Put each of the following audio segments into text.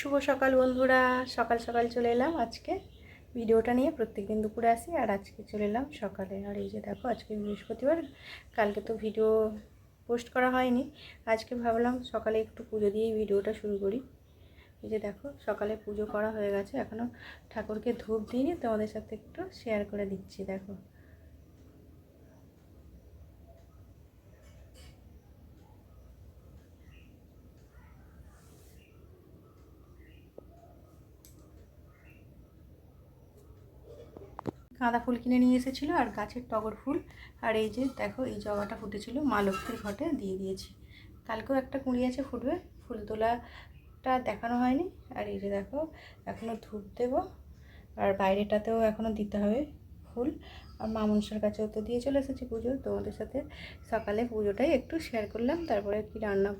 শুভ সকাল বন্ধুরা। সকাল সকাল চলে এলাম আজকে ভিডিওটা নিয়ে। প্রত্যেকদিন দুপুরে আসি আর আজকে চলে এলাম সকালে। আর এই যে দেখো, আজকে বৃহস্পতিবার, কালকে তো ভিডিও পোস্ট করা হয়নি। আজকে ভাবলাম সকালে একটু পুজো দিয়েই ভিডিওটা শুরু করি। এই যে দেখো, সকালে পুজো করা হয়ে গেছে, এখনও ঠাকুরকে ধূপ দিইনি, তোমাদের সাথে একটু শেয়ার করে দিচ্ছি। দেখো, গাঁদা ফুল কিনে নিয়ে এসেছিলো আর গাছের টগর ফুল। আর এই যে দেখো, এই জবাটা ফুটেছিল, মা লক্ষ্মীর ঘটে দিয়ে দিয়েছি। কালকেও একটা কুঁড়ি আছে, ফুটবে। ফুল তোলাটা দেখানো হয়নি। আর এই যে দেখো, এখনও ধূপ দেবো আর বাইরেটাতেও এখনও দিতে হবে ফুল। আর মা মনসার কাছেও তো দিয়ে চলে এসেছি পুজো। তোমাদের সাথে সকালে পুজোটাই একটু শেয়ার করলাম। তারপরে কি রান্না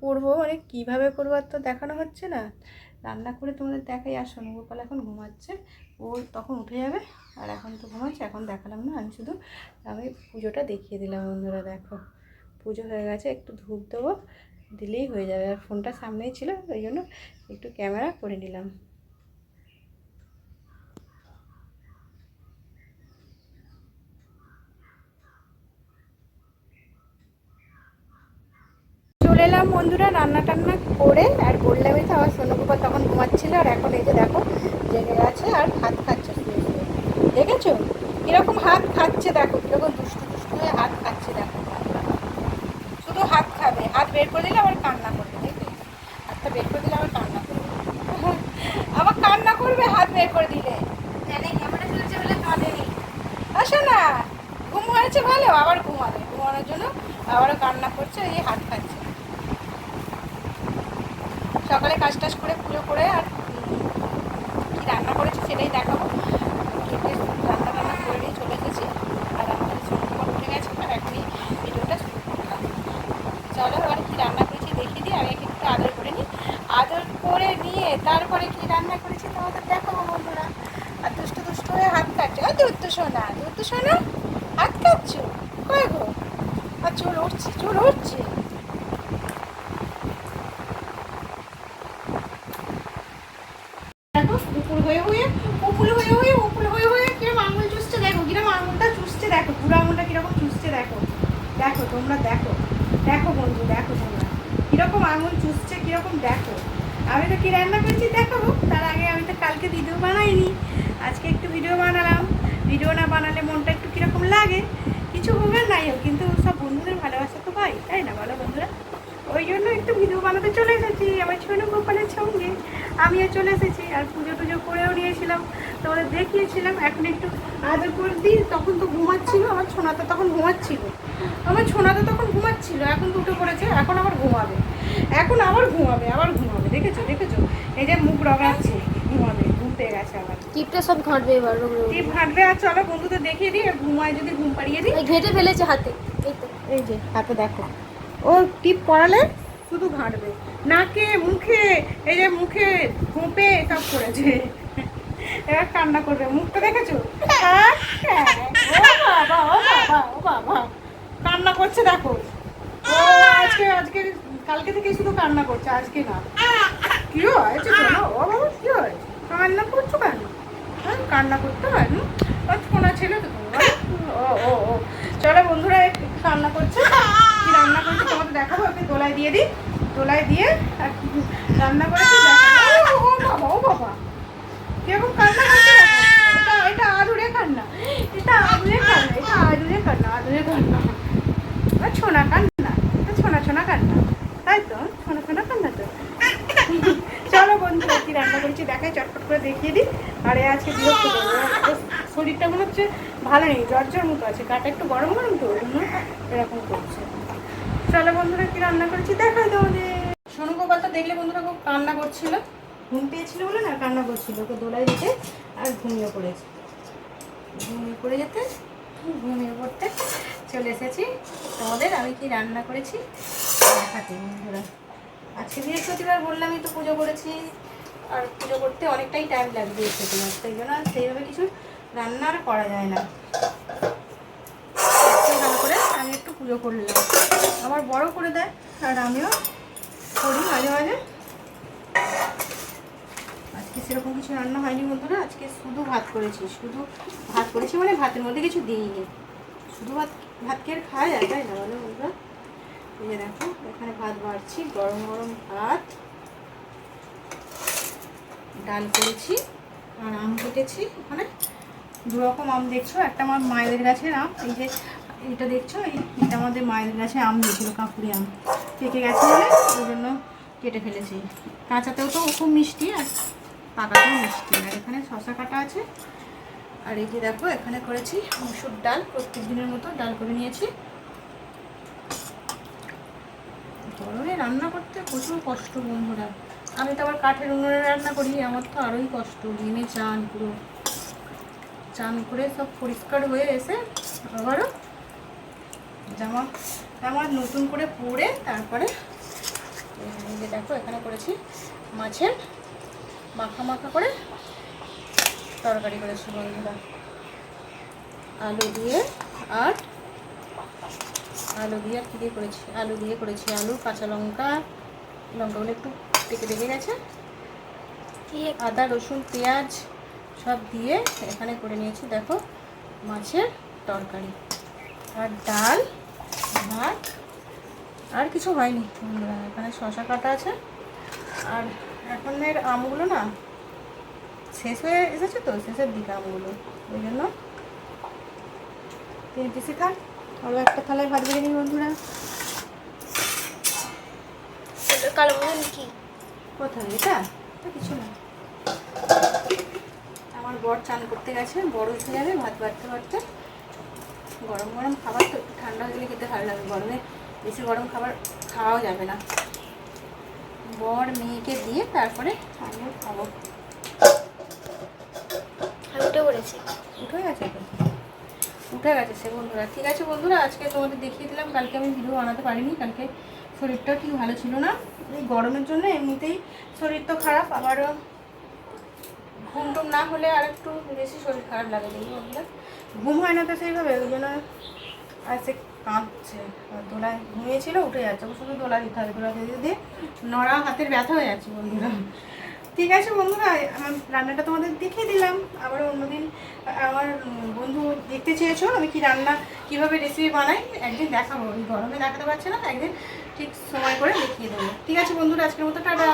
করবো মানে কীভাবে করবো আর তো দেখানো হচ্ছে না। রান্না করে তোমাদের দেখাই। আর সোনুগোপাল এখন ঘুমাচ্ছে, ও তখন উঠে যাবে। আর এখন তো ঘুমাচ্ছে, এখন দেখালাম না। আমি পুজোটা দেখিয়ে দিলাম বন্ধুরা। দেখো, পুজো হয়ে গেছে, একটু ধূপ দেবো, দিলেই হয়ে যাবে। আর ফোনটা সামনেই ছিল, ওই জন্য একটু ক্যামেরা করে নিলাম। চলে এলাম বন্ধুরা রান্না টান্না করে। আর বললামই তো, আমার সোনুগোপাল তখন ঘুমাচ্ছিল। আর এখন এই যে দেখো, জেগে আছে আর ভাত খাচ্ছে শুয়ে শুয়ে। দেখেছো কীরকম হাত খাচ্ছে? দেখো কীরকম দুষ্টু দুষ্টু হয়ে হাত খাচ্ছে। দেখো, শুধু হাত খাবে, হাত বের করে দিলে আবার কান্না করবে। দেখবে, হাতটা বের করে দিলে আবার কান্না করবে, আবার কান্না করবে হাত বের করে দিলে। ক্যামেরা চলছে বলে কাঁদেনি। আসো না, ঘুম হয়েছে ভালো, আবার ঘুমাবে। ঘুমানোর জন্য আবারও কান্না করছে, এই হাত খাচ্ছে। সকালে কাজ টাজ করে পুজো করে আর কি রান্না করেছি সেটাই দেখাবো। রান্না টান্না করে নিয়ে চলে এসেছি। আর আমাদের সোনুগোপাল উঠে গেছে, আর এখনই ভিডিওটা শুরু করলাম। চলো এবার কী রান্না করেছি দেখিয়ে দিই। আমি একটু আদর করে নিই। আদর করে নিয়ে তারপরে কি রান্না করেছি তোমাদের দেখাবো বন্ধুরা। আর দুষ্টু দুষ্টু হয়ে হাত কাটছে। ও দুধ সোনা, হাত কাটছো কয় গো? আর চুল উঠছে। দেখো, উপুল হয়ে কিরকম আঙুল চুষছে। দেখো কিরকম আঙুলটা চুষছে। দেখো বুড়ো আঙুলটা কিরকম চুষছে। দেখো দেখো তোমরা, দেখো বন্ধু, দেখো তোমরা কিরকম আঙুল চুষছে, কিরকম। দেখো, আমি তো কি রান্না করছি দেখাবো। তার আগে আমি তো কালকে ভিডিও বানাইনি, আজকে একটু ভিডিও বানালাম। ভিডিও না বানালে মনটা একটু কিরকম লাগে। কিছু হবে নাই হোক, কিন্তু সব বন্ধুদের ভালোবাসা তো পাই, তাই না বলো বন্ধুরা? ওই জন্য একটু ভিডিও বানাতে চলে এসেছি আমার সোনুগোপালের সঙ্গে। আমিও চলে এসেছি। আর পুজো টুজো করেও নিয়েছিলাম, তোমাদের দেখিয়েছিলাম। এখন একটু আদর করে দিই। তখন তো ঘুমাচ্ছিল আমার ছোনাটা, তখন ঘুমাচ্ছিল। এখন তো উঠে পড়েছে, এখন আবার ঘুমাবে। দেখেছো এই যে মুখ রগাচ্ছে, ঘুমাবে। ঘুমতে গেছে আবার, টিপটা সব ঘাঁটবে এবার। টিপ ঘাঁটবে। আর চলো বন্ধুদের দেখিয়ে দিই। আর ঘুমায় যদি ঘুম পাড়িয়ে দিই। ঘেঁটে ফেলেছে হাতে, এই যে হাতে দেখো, ও টিপ পড়ালে শুধু ঘাঁটবে। নাকে, মুখে, এই যে মুখে ঘোপে সব করেছে। এবার কান্না করবে। মুখটা দেখেছো? ও বাবা কান্না করছে। দেখো, ও আজকে কালকে থেকে শুধু কান্না করছে, আজকে না। কি হয়েছে? ও বাবা, কি হয়েছে? কান্না করছো কেন? হ্যাঁ, কান্না করতে হয় না? শোনা ছেলে তো তোমার। ও চলো বন্ধুরা, একটু রান্না করছে। কি রান্না করছে তোমাদের দেখাবো। ওকে দোলায় দিয়ে দিই। দোলায় দিয়ে আর রান্না করেছি। ও বাবা কিরকম কান্না করছে। এটা আদুরে কান্না, ছোনা কান্না, ছোনা কান্না, তাই তো? ছোনা কান্না তো। চলো বন্ধুরা, কি রান্না করেছি দেখাই, চটপট করে দেখিয়ে দিই। আর আজকে বিরক্ত করবো, শরীরটা মনে হচ্ছে ভালো নেই, জ্বর মতো আছে, গাটা একটু গরম তো ওই জন্য এরকম করছে। চলো বন্ধুরা, কি রান্না করেছি দেখাই তোমাদের। সোনুগোপাল তো দেখলে বন্ধুরা খুব কান্না করছিল, ঘুম পেয়েছিল বলে না কান্না করছিল। ওকে দোলায় দিতে আর ঘুমিয়ে পড়ে পড়তে চলে এসেছি তোমাদের। আমি কি রান্না করেছি দেখাতে বন্ধুরা। আজকে বৃহস্পতিবার বললামই তো, পুজো করেছি। আর পুজো করতে অনেকটাই টাইম লাগবে বৃহস্পতিবার, সেই জন্য সেইভাবে কিছু রান্না আর করা যায় না। ভালো করে আমি একটু পুজো করলাম, আমার বড় করে দেয় আর আমিও করি মাঝে মাঝে। আজকে সেরকম কিছু রান্না হয়নি বন্ধুরা, আজকে শুধু ভাত করেছি। শুধু ভাত করেছি মানে ভাতের মধ্যে কিছু দিইনি। শুধু ভাত, ভাত কে আর খাওয়া যায়, তাই না বলো বন্ধুরা? এই যে দেখো এখানে ভাত বাড়ছি, গরম গরম ভাত, ডাল করেছি আর আম কেটেছি। ওখানে দু রকম আম দেখছো, একটা আমার মায়েদের গাছের আম, এই যে এটা দেখছো, এটা আমাদের মায়েদের গাছে আম দিয়েছিল, কাকুরি আম পেকে গেছে বলে ওই জন্য কেটে ফেলেছি। কাঁচাতেও তো খুব মিষ্টি আর পাকাতেও মিষ্টি। আর এখানে শশা কাটা আছে। আর এই যে দেখো এখানে করেছি মুসুর ডাল, প্রত্যেক দিনের মতো ডাল করে নিয়েছি। গরমে রান্না করতে প্রচুর কষ্ট বন্ধুরা। আমি তো আবার কাঠের উনুনে রান্না করি, আমার তো আরোই কষ্ট। ঘেমে চান, পুরো চান করে সব পরিষ্কার হয়ে এসে আবারও জামা টামা নতুন করে পরে তারপরে এই যে দেখো এখানে করেছি মাছের মাখা মাখা করে তরকারি করেছি বন্ধুরা, আলু দিয়ে। আর আলু দিয়ে আর কী দিয়ে করেছি, আলু দিয়ে করেছি, আলু কাঁচা লঙ্কা, লঙ্কাগুলো একটু পেকে পেকে গেছে, আদা রসুন পেঁয়াজ সব দিয়ে এখানে করে নিয়েছি দেখো মাছের তরকারি। আর ডাল, ভাত, আর কিছু হয়নি বন্ধুরা। এখানে শশা কাটা আছে। আর এখনের আমগুলো না শেষ হয়ে এসেছে, তো শেষের দিকে আমগুলো, ওই জন্য তিন পিসি থাক। আরও একটা থালায় ভাত বেড়ে নিই বন্ধুরা। কালো মতন কি কোথায় এটা? কিছু না, আমার বর চান করতে গেছে, বড় উঠে যাবে ভাত বাড়তে বাড়তে। গরম গরম খাবার তো একটু ঠান্ডা হয়ে গেলে খেতে ভালো লাগে, গরমে বেশি গরম খাবার খাওয়াও যাবে না। বর মেয়েকে দিয়ে তারপরে আমিও খাবো। আমি উঠে পড়েছি। উঠে গেছে তো, উঠে গেছে সে বন্ধুরা। ঠিক আছে বন্ধুরা, আজকে তোমাদের দেখিয়ে দিলাম। কালকে আমি ভিডিও বানাতে পারিনি, কালকে শরীরটাও ঠিক ভালো ছিল না। এই গরমের জন্য এমনিতেই শরীর তো খারাপ, আবারও ঘুম টুম না হলে আর একটু বেশি শরীর খারাপ লাগে। দেখি বন্ধুরা ঘুম হয় না তো সেইভাবে, ওই জন্য আর সে কাঁদছে। দোলায় ঘুমিয়েছিল, উঠে যাচ্ছে, শুধু দোলা দিতে হবে। দোলা দিয়ে দিয়ে নড়া হাতের ব্যথা হয়ে যাচ্ছে বন্ধুরা। ঠিক আছে বন্ধুরা, আমার রান্নাটা তোমাদের দেখিয়ে দিলাম। আবার অন্যদিন আমার বন্ধু দেখতে চেয়েছো আমি কি রান্না কীভাবে রেসিপি বানাই, একদিন দেখাবো। ওই গরমে দেখাতে পারছি না, একদিন ঠিক সময় করে দেখিয়ে দেবো। ঠিক আছে বন্ধুরা, আজকের মতো টাটা।